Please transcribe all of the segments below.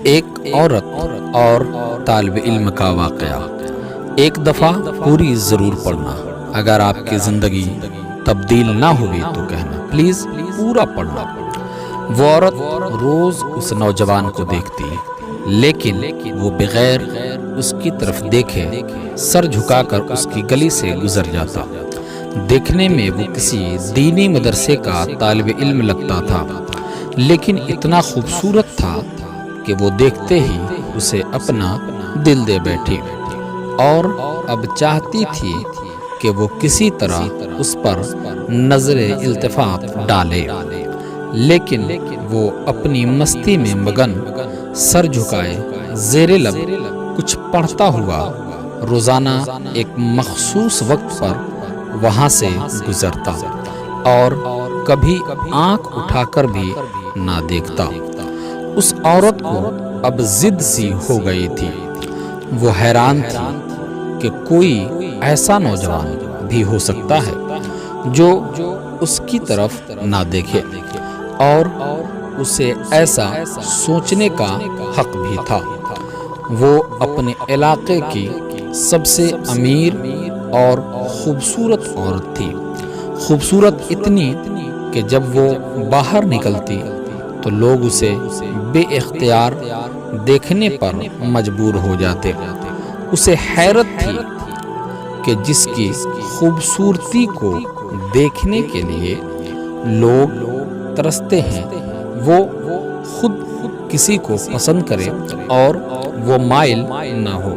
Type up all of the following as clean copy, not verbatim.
ایک عورت اور طالب علم کا واقعہ۔ ایک دفعہ پوری ضرور پڑھنا، اگر آپ کی زندگی تبدیل نہ ہوئی تو کہنا، پلیز پورا پڑھنا۔ وہ عورت روز اس نوجوان کو دیکھتی، لیکن وہ بغیر اس کی طرف دیکھے سر جھکا کر اس کی گلی سے گزر جاتا۔ دیکھنے میں وہ کسی دینی مدرسے کا طالب علم لگتا تھا، لیکن اتنا خوبصورت تھا کہ وہ دیکھتے ہی اسے اپنا دل دے بیٹھی، اور اب چاہتی تھی کہ وہ کسی طرح اس پر نظر التفات ڈالے، لیکن وہ اپنی مستی میں مگن سر جھکائے زیر لب کچھ پڑھتا ہوا روزانہ ایک مخصوص وقت پر وہاں سے گزرتا، اور کبھی آنکھ اٹھا کر بھی نہ دیکھتا۔ اس عورت کو اب ضد سی ہو گئی تھی۔ وہ حیران تھی کہ کوئی ایسا نوجوان بھی ہو سکتا ہے جو اس کی طرف نہ دیکھے، اور اسے ایسا سوچنے کا حق بھی تھا۔ وہ اپنے علاقے کی سب سے امیر اور خوبصورت عورت تھی، خوبصورت اتنی کہ جب وہ باہر نکلتی تو لوگ اسے بے اختیار دیکھنے پر مجبور ہو جاتے۔ اسے حیرت تھی کہ جس کی خوبصورتی کو دیکھنے کے لیے لوگ ترستے ہیں، وہ خود کسی کو پسند کرے اور وہ مائل نہ ہو،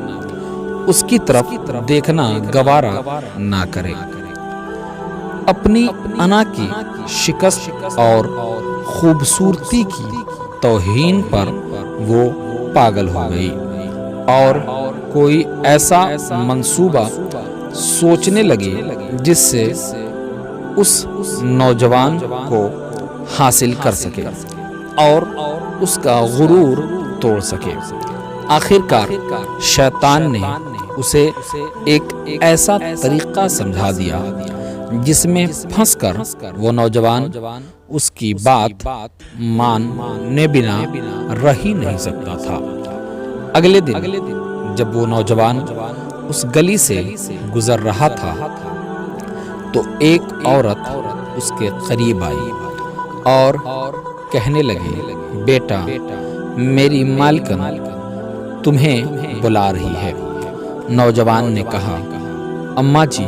اس کی طرف دیکھنا گوارا نہ کرے۔ اپنی انا کی شکست اور خوبصورتی کی توہین پر وہ پاگل ہو گئی، اور کوئی ایسا منصوبہ سوچنے لگی جس سے اس نوجوان کو حاصل کر سکے اور اس کا غرور توڑ سکے۔ آخرکار شیطان نے اسے ایک ایسا طریقہ سمجھا دیا جس میں پھنس کر وہ نوجوان اس کی بات مانے بنا رہ ہی نہیں سکتا تھا۔ اگلے دن جب وہ نوجوان اس گلی سے گزر رہا تھا تو ایک عورت اس کے قریب آئی اور کہنے لگی، بیٹا، میری مالکن تمہیں بلا رہی ہے۔ نوجوان نے کہا، اماں جی،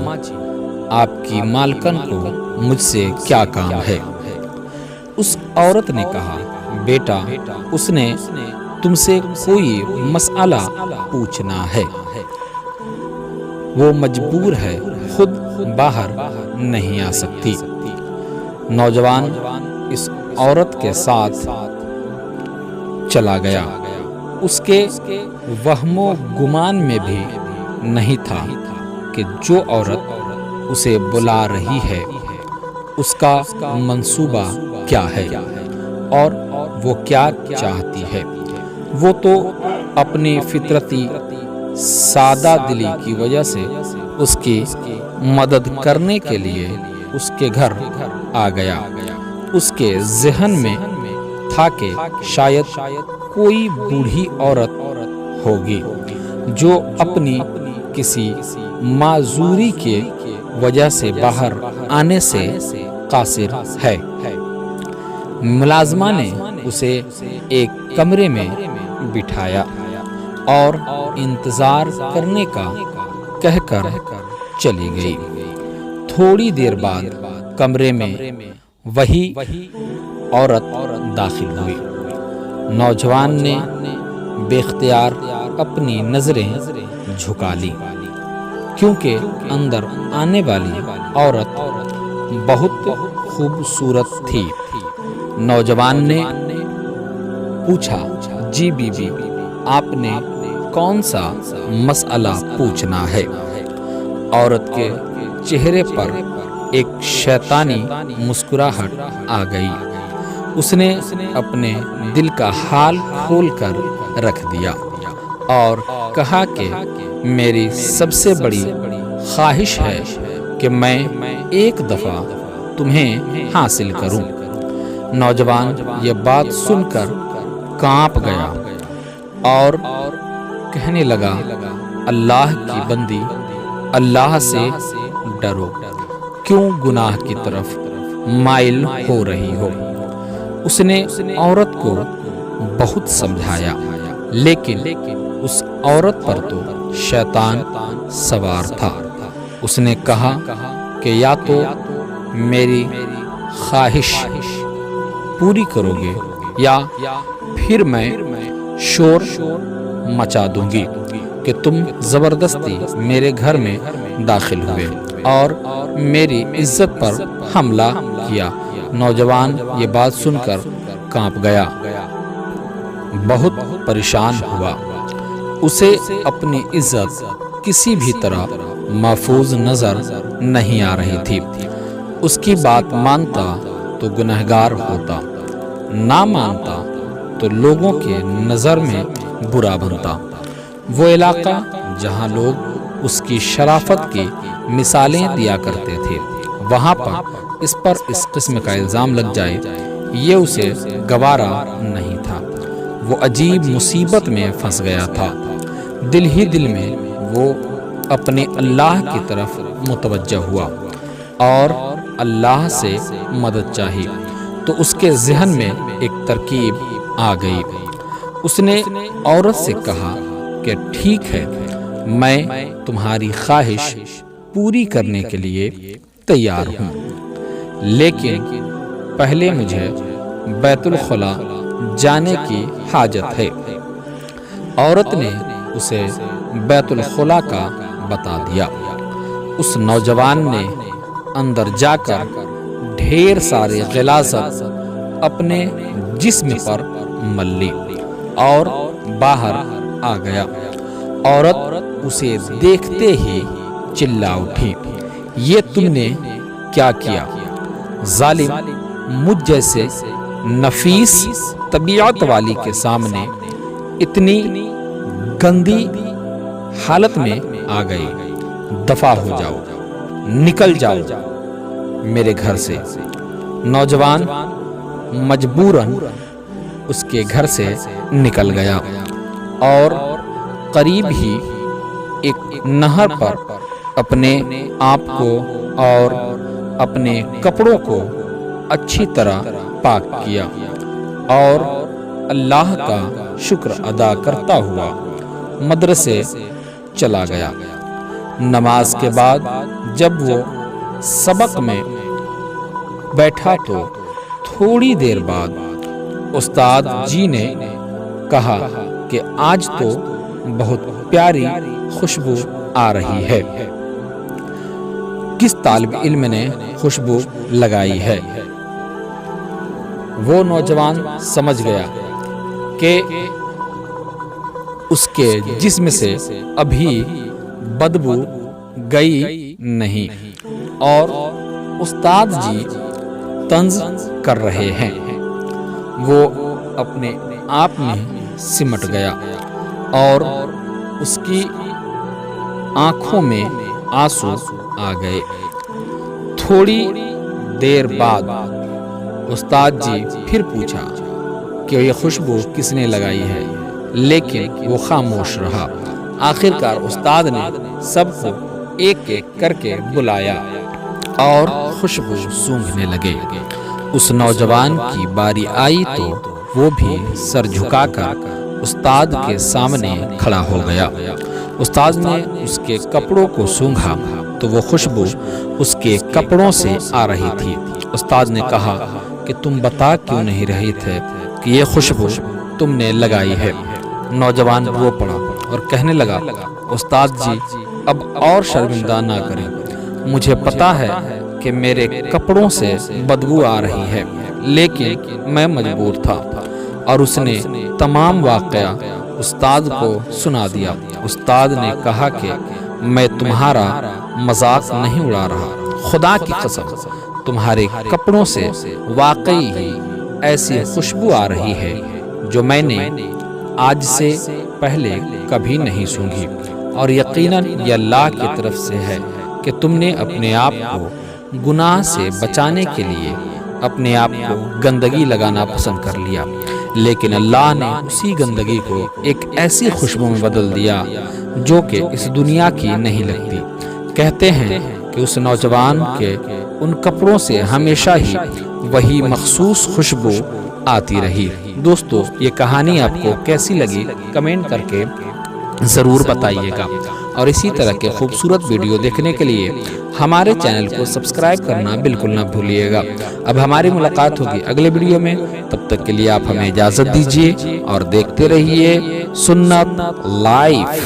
آپ کی مالکن کو مجھ سے کیا کام ہے؟ اس عورت نے کہا، بیٹا، اس نے تم سے کوئی مسئلہ پوچھنا ہے، وہ مجبور ہے، خود باہر نہیں آ سکتی۔ نوجوان اس عورت کے ساتھ چلا گیا۔ اس کے وہم و گمان میں بھی نہیں تھا کہ جو عورت اسے بلا رہی ہے اس کا منصوبہ کیا ہے اور وہ کیا چاہتی ہے۔ وہ تو اپنی فطرتی سادہ دلی کی وجہ سے اس کی مدد کرنے کے لیے اس کے گھر آ گیا۔ اس کے ذہن میں تھا کہ شاید کوئی بوڑھی عورت ہوگی جو اپنی کسی معذوری کے وجہ سے باہر آنے سے قاصر ہے۔ ملازمہ نے اسے ایک کمرے میں بٹھایا اور انتظار کرنے کا کہہ کر چلی گئی۔ تھوڑی دیر بعد کمرے میں وہی عورت داخل ہوئی۔ نوجوان نے بے اختیار اپنی نظریں جھکا لی، کیونکہ اندر آنے والی عورت بہت خوبصورت تھی۔ نوجوان نے پوچھا، جی بی بی، آپ نے کون سا مسئلہ پوچھنا ہے؟ عورت کے چہرے پر ایک شیطانی مسکراہٹ آ گئی۔ اس نے اپنے دل کا حال کھول کر رکھ دیا اور کہا کہ میری سب سے بڑی خواہش ہے کہ میں ایک دفعہ تمہیں حاصل کروں۔ نوجوان یہ بات سن کر کانپ گیا اور کہنے لگا اللہ کی بندی اللہ سے ڈرو، کیوں گناہ کی طرف مائل ہو رہی ہو؟ اس نے عورت کو بہت سمجھایا لیکن اس عورت پر تو شیطان سوار تھا۔ اس نے کہا کہ یا تو میری خواہش پوری کرو گے یا پھر میں شور مچا دوں گی کہ تم زبردستی میرے گھر میں داخل ہوئے اور میری عزت پر حملہ کیا۔ نوجوان یہ بات سن کر کانپ گیا، بہت پریشان ہوا۔ اسے اپنی عزت کسی بھی طرح محفوظ نظر نہیں آ رہی تھی۔ اس کی بات مانتا تو گنہگار ہوتا، نہ مانتا تو لوگوں کے نظر میں برا بنتا۔ وہ علاقہ جہاں لوگ اس کی شرافت کی مثالیں دیا کرتے تھے، وہاں پر اس قسم کا الزام لگ جائے یہ اسے گوارا نہیں تھا۔ وہ عجیب مصیبت میں پھنس گیا تھا۔ دل ہی دل میں وہ اپنے اللہ کی طرف متوجہ ہوا اور اللہ سے مدد چاہی تو اس کے ذہن میں ایک ترکیب آ گئی۔ اس نے عورت سے کہا کہ ٹھیک ہے، میں تمہاری خواہش پوری کرنے کے لیے تیار ہوں، لیکن پہلے مجھے بیت الخلا جانے کی حاجت ہے۔ عورت نے اسے بیت الخلا کا بتا دیا۔ اس نوجوان نے اندر جا کر ڈھیر سارے غلاظت اپنے جسم پر مل لی اور باہر آ گیا۔ عورت اسے دیکھتے ہی چلا اٹھی، یہ تم نے کیا کیا؟ ظالم، مجھ جیسے نفیس طبیعت والی کے سامنے اتنی گندی حالت میں آ گئی، دفع ہو جاؤ، نکل جاؤ میرے گھر سے۔ نوجوان مجبوراً اس کے گھر سے نکل گیا اور قریب ہی ایک نہر پر اپنے آپ کو اور اپنے کپڑوں کو اچھی طرح پاک کیا اور اللہ کا شکر ادا کرتا ہوا مدرسے چلا گیا۔ نماز کے بعد جب وہ سبق میں بیٹھا تو تھوڑی دیر بعد استاد جی نے کہا کہ آج تو بہت پیاری خوشبو آ رہی ہے، کس طالب علم نے خوشبو لگائی ہے؟ وہ نوجوان سمجھ گیا کہ اس کے جسم سے ابھی بدبو گئی نہیں اور استاد جی طنز کر رہے ہیں۔ وہ اپنے آپ میں سمٹ گیا اور اس کی آنکھوں میں آنسو آ گئے۔ تھوڑی دیر بعد استاد جی پھر پوچھا کہ یہ خوشبو کس نے لگائی ہے، لیکن وہ خاموش رہا۔ آخرکار استاد نے سب کو ایک ایک کر کے بلایا اور خوشبو سونگھنے لگے۔ اس نوجوان کی باری آئی تو وہ بھی سر جھکا کر استاد کے سامنے کھڑا ہو گیا۔ استاد نے اس کے کپڑوں کو سونگھا تو وہ خوشبو اس کے کپڑوں سے آ رہی تھی۔ استاد نے کہا کہ تم بتا کیوں نہیں رہے تھے کہ یہ خوشبو تم نے لگائی ہے؟ نوجوان رو پڑا اور کہنے لگا، استاد جی اب اور شرمندہ نہ کریں، مجھے پتا ہے کہ میرے کپڑوں سے بدبو آ رہی ہے، لیکن میں مجبور تھا۔ اور اس نے تمام واقعہ استاد کو سنا دیا۔ استاد نے کہا کہ میں تمہارا مذاق نہیں اڑا رہا، خدا کی قسم تمہارے کپڑوں سے واقعی ہی ایسی خوشبو آ رہی ہے جو میں نے آج سے پہلے کبھی نہیں سونگھی، اور یقیناً یہ اللہ کی طرف سے ہے کہ تم نے اپنے آپ کو گناہ سے بچانے کے لیے اپنے آپ کو گندگی لگانا پسند کر لیا۔ لیکن اللہ نے اسی گندگی کو ایک ایسی خوشبو میں بدل دیا جو کہ اس دنیا کی نہیں لگتی۔ کہتے ہیں کہ اس نوجوان کے ان کپڑوں سے ہمیشہ ہی وہی مخصوص خوشبو آتی رہی۔ دوستو، یہ کہانی آپ کو کیسی لگی کمنٹ کر کے ضرور بتائیے گا، اور اسی طرح کے خوبصورت ویڈیو دیکھنے کے لیے ہمارے چینل کو سبسکرائب کرنا بالکل نہ بھولیے گا۔ اب ہماری ملاقات ہوگی اگلے ویڈیو میں، تب تک کے لیے آپ ہمیں اجازت دیجیے اور دیکھتے رہیے سنت لائف۔